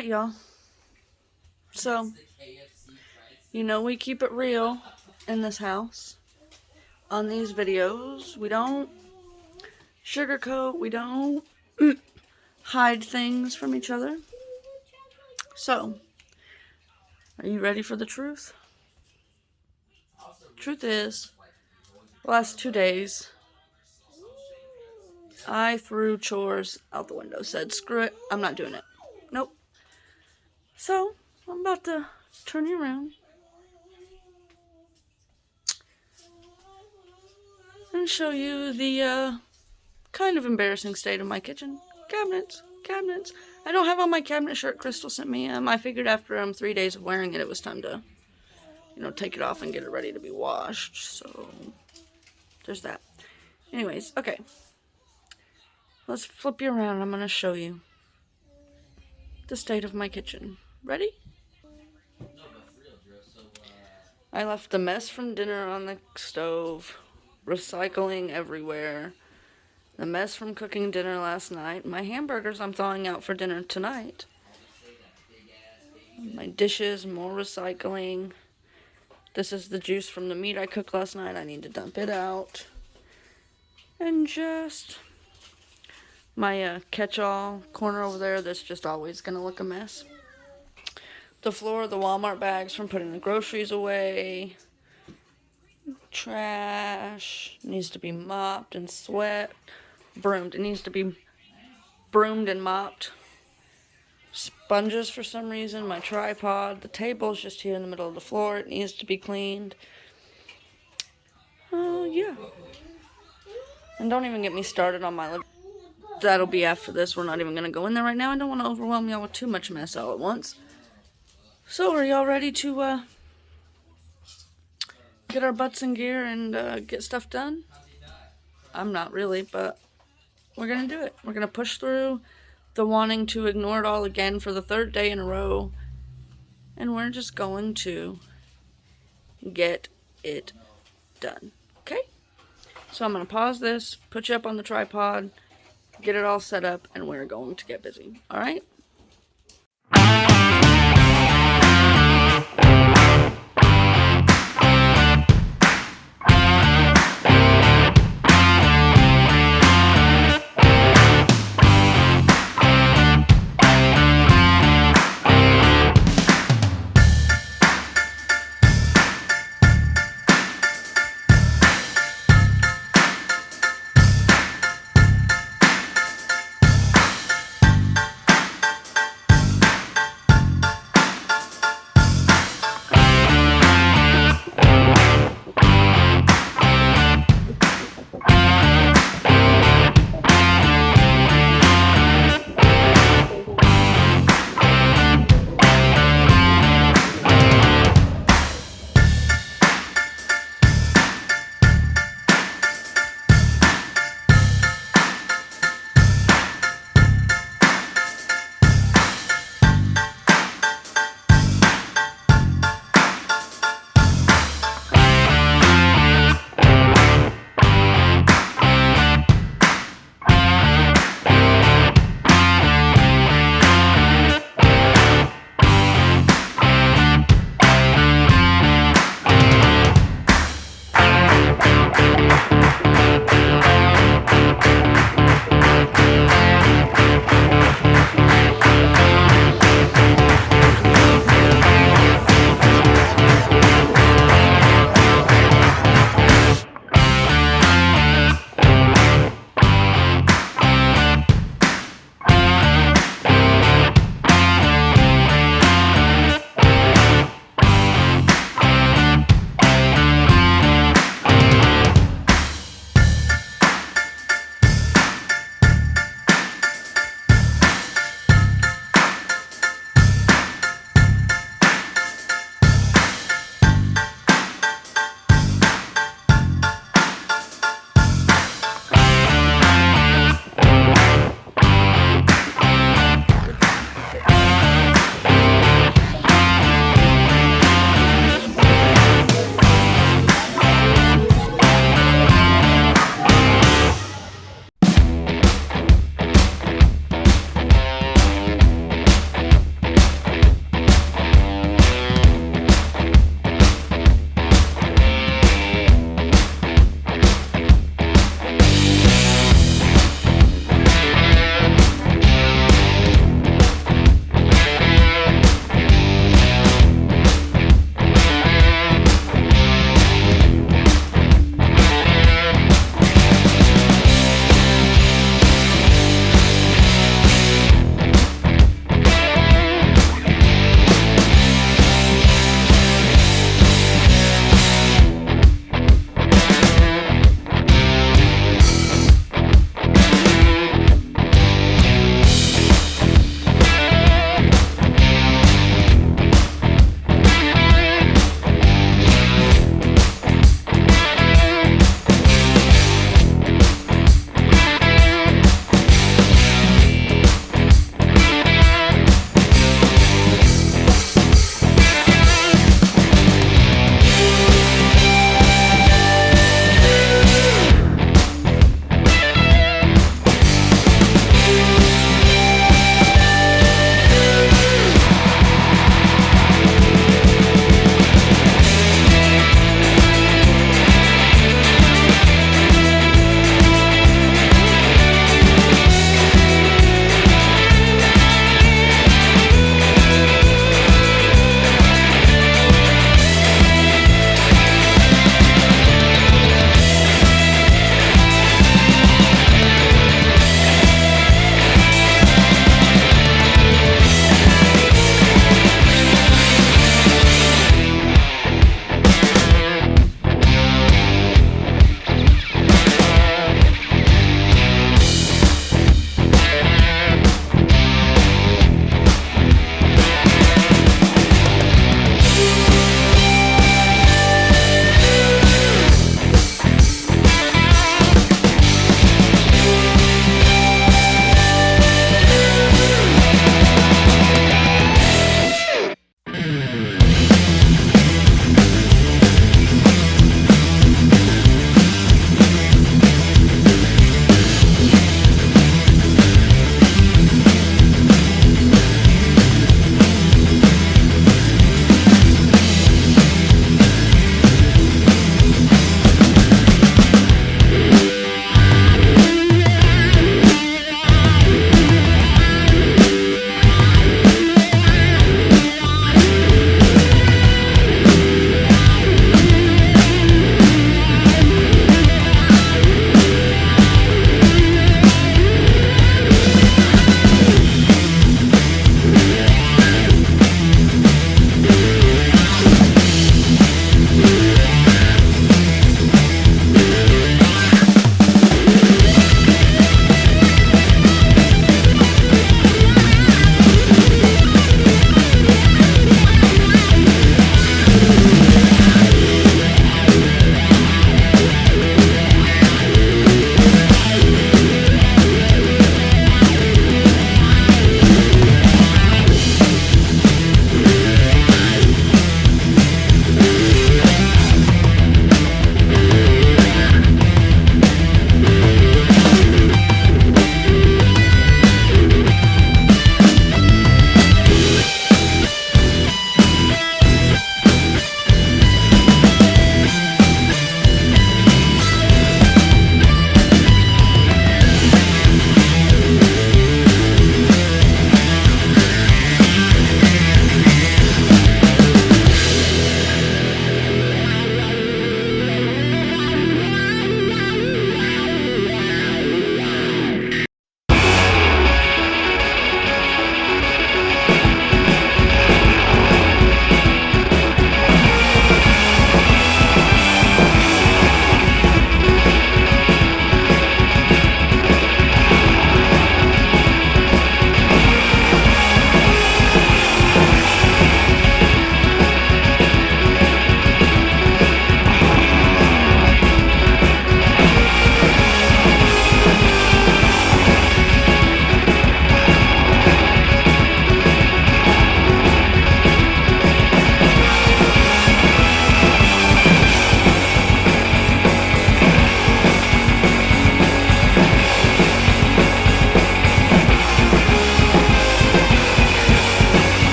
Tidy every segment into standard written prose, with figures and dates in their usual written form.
Alright, y'all. So, we keep it real in this house. On these videos, we don't sugarcoat, we don't hide things from each other. So, are you ready for the truth? Truth is, the last 2 days, I threw chores out the window. Said, screw it, I'm not doing it. Nope. So, I'm about to turn you around and show you the kind of embarrassing state of my kitchen. Cabinets. I don't have on my cabinet shirt Crystal sent me. I figured after 3 days of wearing it, it was time to, take it off and get it ready to be washed. So, there's that. Anyways, okay. Let's flip you around. I'm going to show you the state of my kitchen. Ready? I left the mess from dinner on the stove. Recycling everywhere. The mess from cooking dinner last night. My hamburgers I'm thawing out for dinner tonight. My dishes, more recycling. This is the juice from the meat I cooked last night. I need to dump it out. And just my catch-all corner over there that's just always going to look a mess. The floor, the Walmart bags from putting the groceries away. Trash needs to be mopped and broomed. It needs to be broomed and mopped. Sponges for some reason. My tripod. The table's just here in the middle of the floor. It needs to be cleaned. Yeah. And don't even get me started on my living. That'll be after this. We're not even going to go in there right now. I don't want to overwhelm y'all with too much mess all at once. So, are y'all ready to get our butts in gear and get stuff done? I'm not really, but we're going to do it. We're going to push through the wanting to ignore it all again for the 3rd day in a row. And we're just going to get it done. Okay? So I'm going to pause this, put you up on the tripod, get it all set up, and we're going to get busy. Alright?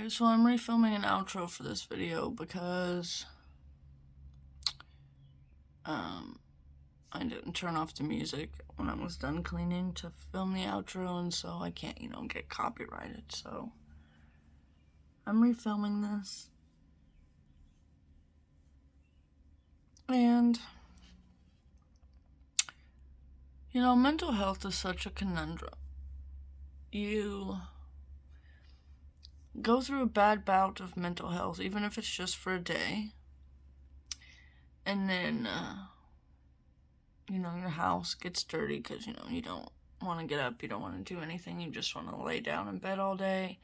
So I'm refilming an outro for this video because I didn't turn off the music when I was done cleaning to film the outro, and so I can't, get copyrighted, so I'm refilming this. And, mental health is such a conundrum. You go through a bad bout of mental health, even if it's just for a day, and then, your house gets dirty because, you don't want to get up, you don't want to do anything, you just want to lay down in bed all day.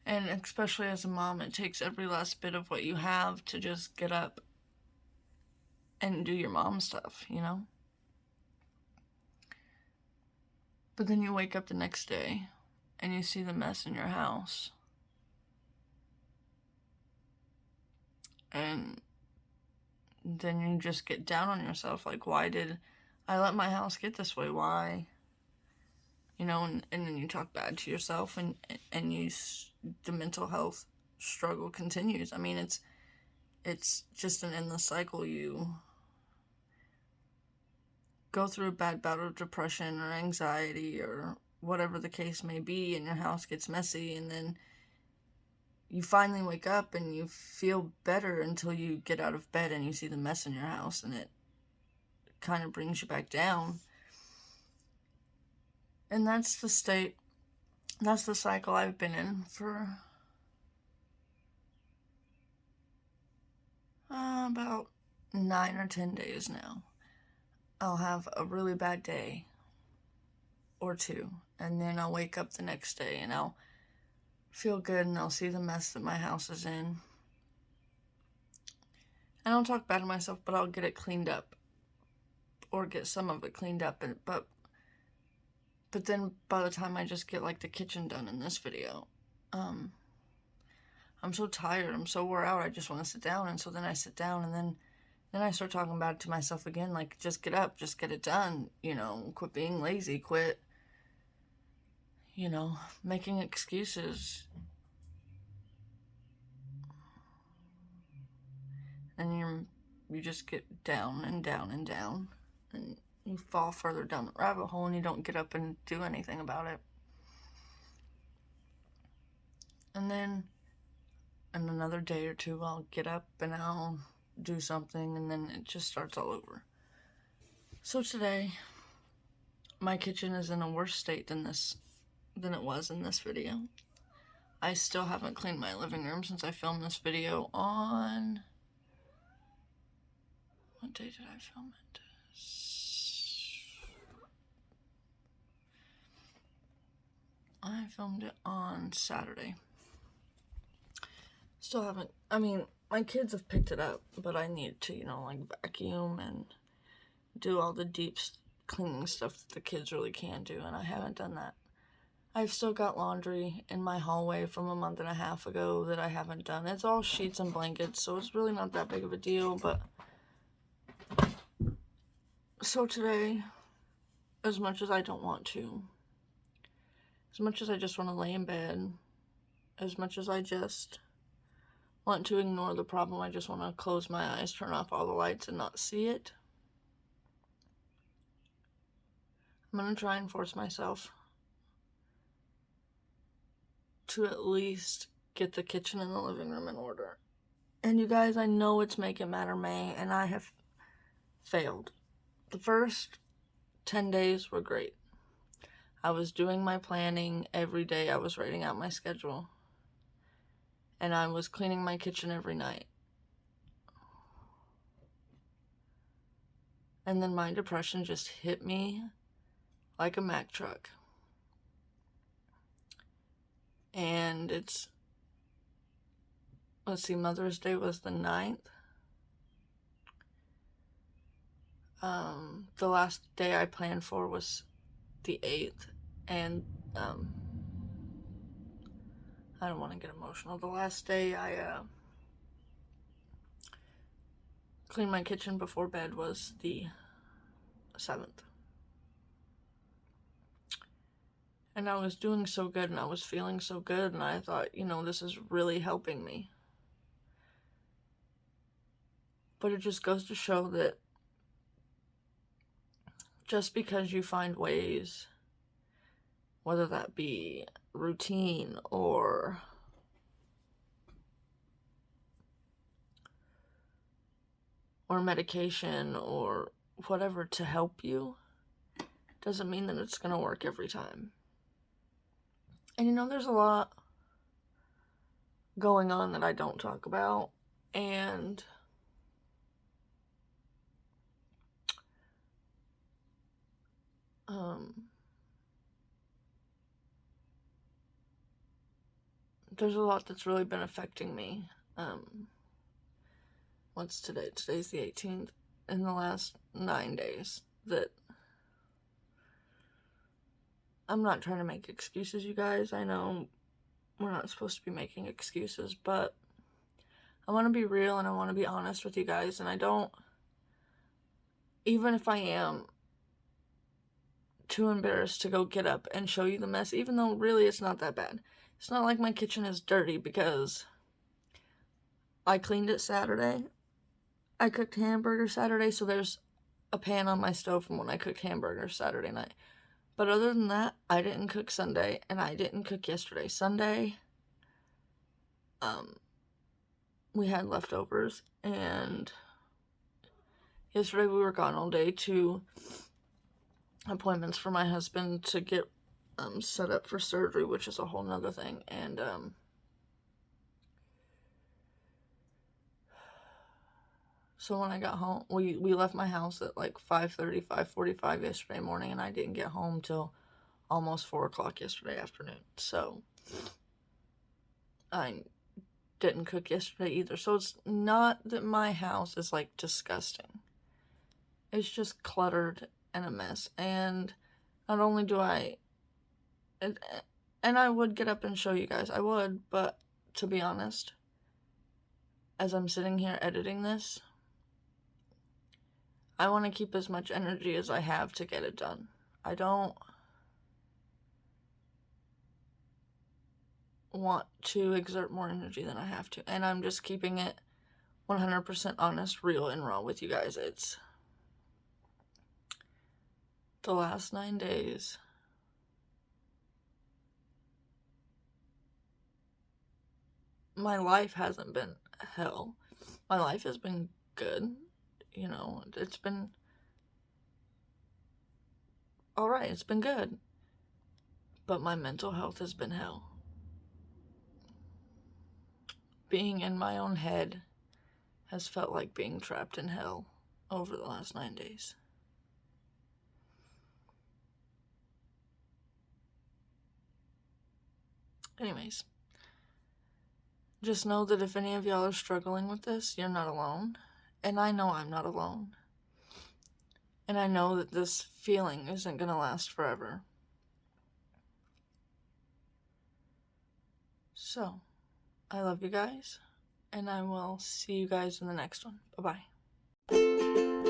And especially as a mom, it takes every last bit of what you have to just get up and do your mom stuff, But then you wake up the next day and you see the mess in your house. And then you just get down on yourself, like, why did I let my house get this way? Why? And then you talk bad to yourself, and the mental health struggle continues. I mean, it's just an endless cycle. You go through a bad bout of depression or anxiety or whatever the case may be, and your house gets messy, and then you finally wake up and you feel better until you get out of bed and you see the mess in your house, and it kind of brings you back down. And that's the cycle I've been in for about 9 or 10 days now. I'll have a really bad day or two, and then I'll wake up the next day and I'll feel good and I'll see the mess that my house is in. And I'll talk bad to myself, but I'll get it cleaned up, or get some of it cleaned up. But then by the time I just get, like, the kitchen done in this video, I'm so tired, I'm so wore out, I just want to sit down. And so then I sit down, and then I start talking bad to myself again, like, just get up, just get it done, quit being lazy, quit, making excuses. And you just get down and down and down, and you fall further down the rabbit hole, and you don't get up and do anything about it. And then in another day or two, I'll get up and I'll do something, and then it just starts all over. So today, my kitchen is in a worse state than it was in this video. I still haven't cleaned my living room since I filmed this video on... What day did I film it? I filmed it on Saturday. Still haven't, my kids have picked it up, but I need to, vacuum and do all the deep cleaning stuff that the kids really can do, and I haven't done that. I've still got laundry in my hallway from a month and a half ago that I haven't done. It's all sheets and blankets, so it's really not that big of a deal, but... So today, as much as I don't want to, as much as I just want to lay in bed, as much as I just want to ignore the problem, I just want to close my eyes, turn off all the lights, and not see it, I'm going to try and force myself to at least get the kitchen and the living room in order. And you guys, I know it's Make It Matter May, and I have failed. The first 10 days were great. I was doing my planning every day. I was writing out my schedule. And I was cleaning my kitchen every night. And then my depression just hit me like a Mack truck. And Mother's Day was the 9th. The last day I planned for was the 8th, and, I don't want to get emotional. The last day I, cleaned my kitchen before bed was the 7th. And I was doing so good and I was feeling so good, and I thought, you know, this is really helping me. But it just goes to show that just because you find ways, whether that be routine or medication or whatever to help you, doesn't mean that it's going to work every time. And you know, there's a lot going on that I don't talk about, and there's a lot that's really been affecting me. What's today? Today's the 18th. In the last 9 days, that I'm not trying to make excuses, you guys. I know we're not supposed to be making excuses, but I want to be real and I want to be honest with you guys. And I don't, even if I am too embarrassed to go get up and show you the mess, even though really it's not that bad. It's not like my kitchen is dirty because I cleaned it Saturday. I cooked hamburgers Saturday, so there's a pan on my stove from when I cooked hamburgers Saturday night. But other than that, I didn't cook Sunday, and I didn't cook yesterday. Sunday, we had leftovers, and yesterday we were gone all day to appointments for my husband to get set up for surgery, which is a whole nother thing. And so when I got home, we left my house at like 5:30, 5:45 yesterday morning, and I didn't get home till almost 4 o'clock yesterday afternoon. So I didn't cook yesterday either. So it's not that my house is like disgusting. It's just cluttered and a mess. And not only do I, and I would get up and show you guys, I would, but to be honest, as I'm sitting here editing this, I want to keep as much energy as I have to get it done. I don't want to exert more energy than I have to. And I'm just keeping it 100% honest, real, and raw with you guys. It's the last 9 days. My life hasn't been hell. My life has been good. You know, it's been alright, it's been good. But my mental health has been hell. Being in my own head has felt like being trapped in hell over the last 9 days. Anyways, just know that if any of y'all are struggling with this, you're not alone. And I know I'm not alone. And I know that this feeling isn't going to last forever. So, I love you guys. And I will see you guys in the next one. Bye-bye.